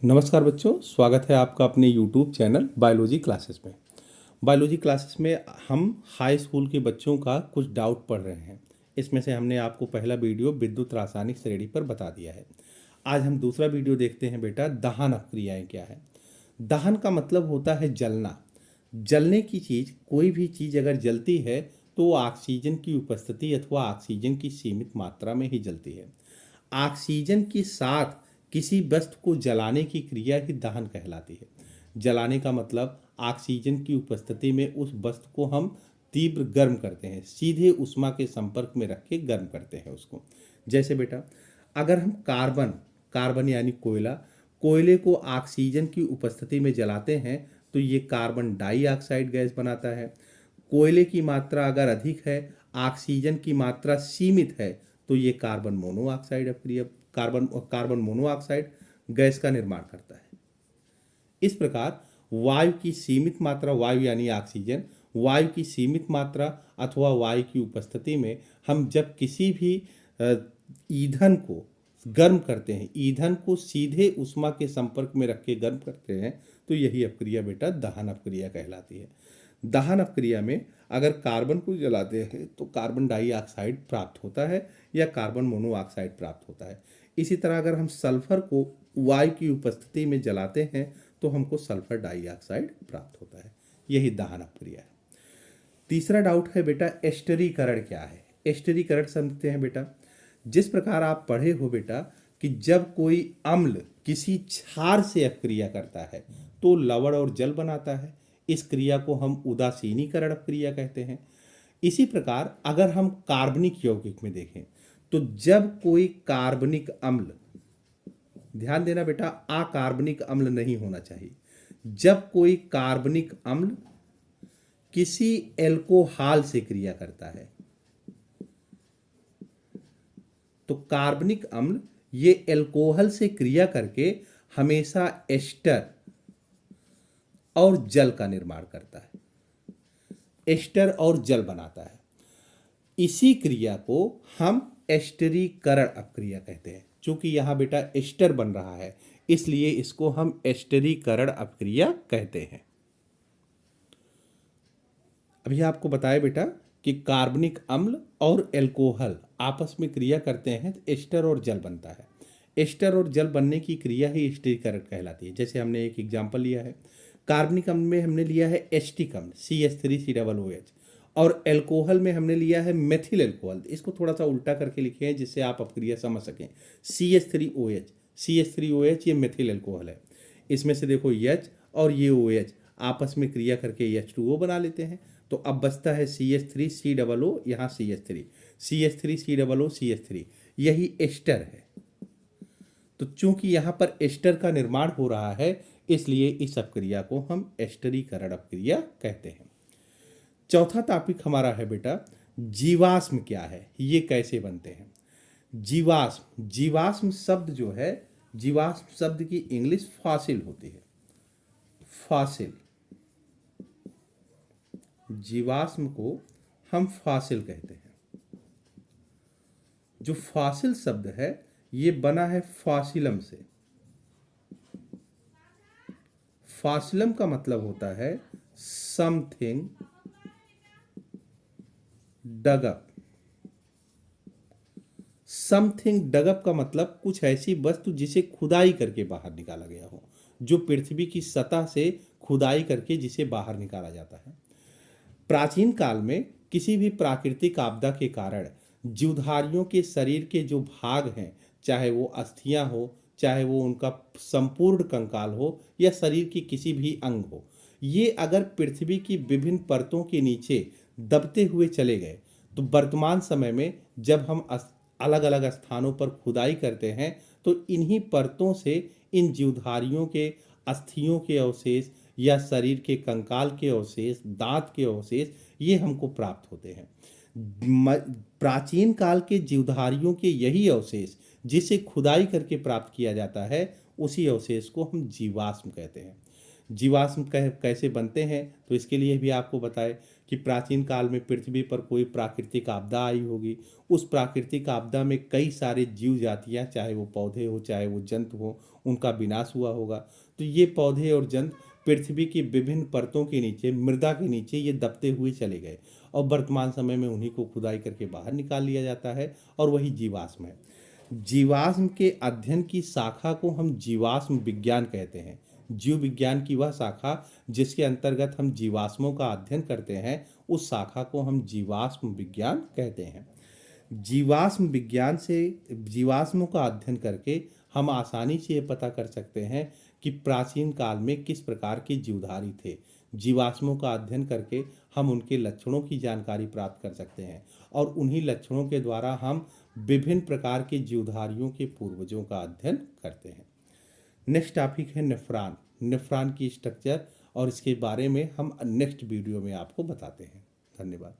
नमस्कार बच्चों, स्वागत है आपका अपने YouTube चैनल बायोलॉजी क्लासेस में। बायोलॉजी क्लासेस में हम हाई स्कूल के बच्चों का कुछ डाउट पढ़ रहे हैं। इसमें से हमने आपको पहला वीडियो विद्युत रासायनिक श्रेणी पर बता दिया है। आज हम दूसरा वीडियो देखते हैं बेटा, दहन अपक्रियाएं क्या है। दहन का मतलब होता है जलना। जलने की चीज़, कोई भी चीज़ अगर जलती है तो वो ऑक्सीजन की उपस्थिति अथवा ऑक्सीजन की सीमित मात्रा में ही जलती है। ऑक्सीजन के साथ किसी वस्तु को जलाने की क्रिया ही दहन कहलाती है। जलाने का मतलब ऑक्सीजन की उपस्थिति में उस वस्तु को हम तीव्र गर्म करते हैं, सीधे उष्मा के संपर्क में रख के गर्म करते हैं उसको। जैसे बेटा, अगर हम कार्बन कार्बन यानी कोयला, कोयले को ऑक्सीजन की उपस्थिति में जलाते हैं तो ये कार्बन डाइऑक्साइड गैस बनाता है। कोयले की मात्रा अगर अधिक है, ऑक्सीजन की मात्रा सीमित है, तो ये कार्बन मोनोऑक्साइड अपक्रिया कार्बन मोनोऑक्साइड गैस का निर्माण करता है। इस प्रकार वायु की सीमित मात्रा, वायु यानी ऑक्सीजन, वायु की सीमित मात्रा अथवा वायु की उपस्थिति में हम जब किसी भी ईंधन को गर्म करते हैं, ईंधन को सीधे उष्मा के संपर्क में रख के गर्म करते हैं, तो यही अपक्रिया बेटा दहन अपक्रिया कहलाती है। दहन अपक्रिया में अगर कार्बन को जलाते हैं तो कार्बन डाइऑक्साइड प्राप्त होता है या कार्बन मोनोऑक्साइड प्राप्त होता है। इसी तरह अगर हम सल्फर को वायु की उपस्थिति में जलाते हैं तो हमको सल्फर डाइऑक्साइड प्राप्त होता है। यही दहन अपक्रिया है। तीसरा डाउट है बेटा, एस्टरीकरण क्या है। एस्टरीकरण समझते हैं बेटा। जिस प्रकार आप पढ़े हो बेटा कि जब कोई अम्ल किसी क्षार से अपक्रिया करता है तो लवण और जल बनाता है, इस क्रिया को हम उदासीनीकरण अपक्रिया कहते हैं। इसी प्रकार अगर हम कार्बनिक यौगिक में देखें तो जब कोई कार्बनिक अम्ल, ध्यान देना बेटा, अकार्बनिक अम्ल नहीं होना चाहिए, जब कोई कार्बनिक अम्ल किसी एल्कोहल से क्रिया करता है तो कार्बनिक अम्ल ये एल्कोहल से क्रिया करके हमेशा एस्टर और जल का निर्माण करता है, एस्टर और जल बनाता है। इसी क्रिया को हम एस्टरीकरण अपक्रिया कहते हैं। चूंकि यहां बेटा एस्टर बन रहा है इसलिए इसको हम एस्टरीकरण अपक्रिया कहते हैं। अभी आपको बताया बेटा कि कार्बनिक अम्ल और एल्कोहल आपस में क्रिया करते हैं तो एस्टर और जल बनता है। एस्टर और जल बनने की क्रिया ही एस्टरीकरण कहलाती है। जैसे हमने एक एग्जाम्पल लिया है, कार्बनिक अम्ल में हमने लिया है एस्टिक अम्ल CH3COOH, और एल्कोहल में हमने लिया है मेथिल एल्कोहल। इसको थोड़ा सा उल्टा करके लिखे हैं जिससे आप अपक्रिया समझ सकें। CH3OH ये मेथिल एल्कोहल है। इसमें से देखो H और ये OH आपस में क्रिया करके H2O बना लेते हैं। तो अब बचता है CH3COO, यहाँ CH3 यही एस्टर है। तो चूंकि यहाँ पर एस्टर का निर्माण हो रहा है इसलिए इस अपक्रिया को हम एस्टरीकरण अपक्रिया कहते हैं। चौथा टॉपिक हमारा है बेटा, जीवाश्म क्या है, ये कैसे बनते हैं। जीवाश्म शब्द जो है, जीवाश्म शब्द की इंग्लिश फॉसिल होती है। फॉसिल, जीवाश्म को हम फॉसिल कहते हैं। जो फॉसिल शब्द है ये बना है फॉसिलम से। फॉसिलम का मतलब होता है समथिंग डग अप। समथिंग डग अप का मतलब कुछ ऐसी वस्तु जिसे खुदाई करके बाहर निकाला गया हो, जो पृथ्वी की सतह से खुदाई करके जिसे बाहर निकाला जाता है। प्राचीन काल में किसी भी प्राकृतिक आपदा के कारण जीवधारियों के शरीर के जो भाग हैं, चाहे वो अस्थियां हो, चाहे वो उनका संपूर्ण कंकाल हो या शरीर की किसी भी अंग हो, ये अगर पृथ्वी की विभिन्न परतों के नीचे दबते हुए चले गए तो वर्तमान समय में जब हम अलग अलग स्थानों पर खुदाई करते हैं तो इन्हीं परतों से इन जीवधारियों के अस्थियों के अवशेष या शरीर के कंकाल के अवशेष, दांत के अवशेष, ये हमको प्राप्त होते हैं। प्राचीन काल के जीवधारियों के यही अवशेष जिसे खुदाई करके प्राप्त किया जाता है, उसी अवशेष को हम जीवाश्म कहते हैं। जीवाश्म कैसे बनते हैं तो इसके लिए भी आपको बताएं कि प्राचीन काल में पृथ्वी पर कोई प्राकृतिक आपदा आई होगी। उस प्राकृतिक आपदा में कई सारे जीव जातियाँ, चाहे वो पौधे हो चाहे वो जंतु हो, उनका विनाश हुआ होगा। तो ये पौधे और जंतु पृथ्वी की विभिन्न परतों के नीचे, मृदा के नीचे ये दबते हुए चले गए और वर्तमान समय में उन्हीं को खुदाई करके बाहर निकाल लिया जाता है और वही जीवाश्म है। जीवाश्म के अध्ययन की शाखा को हम जीवाश्म विज्ञान कहते हैं। जीव विज्ञान की वह शाखा जिसके अंतर्गत हम जीवाश्मों का अध्ययन करते हैं, उस शाखा को हम जीवाश्म विज्ञान कहते हैं। जीवाश्म विज्ञान से जीवाश्मों का अध्ययन करके हम आसानी से ये पता कर सकते हैं कि प्राचीन काल में किस प्रकार के जीवधारी थे। जीवाश्मों का अध्ययन करके हम उनके लक्षणों की जानकारी प्राप्त कर सकते हैं और उन्हीं लक्षणों के द्वारा हम विभिन्न प्रकार के जीवधारियों के पूर्वजों का अध्ययन करते हैं। नेक्स्ट टॉपिक है नेफ्रॉन। नेफ्रॉन की स्ट्रक्चर और इसके बारे में हम नेक्स्ट वीडियो में आपको बताते हैं। धन्यवाद।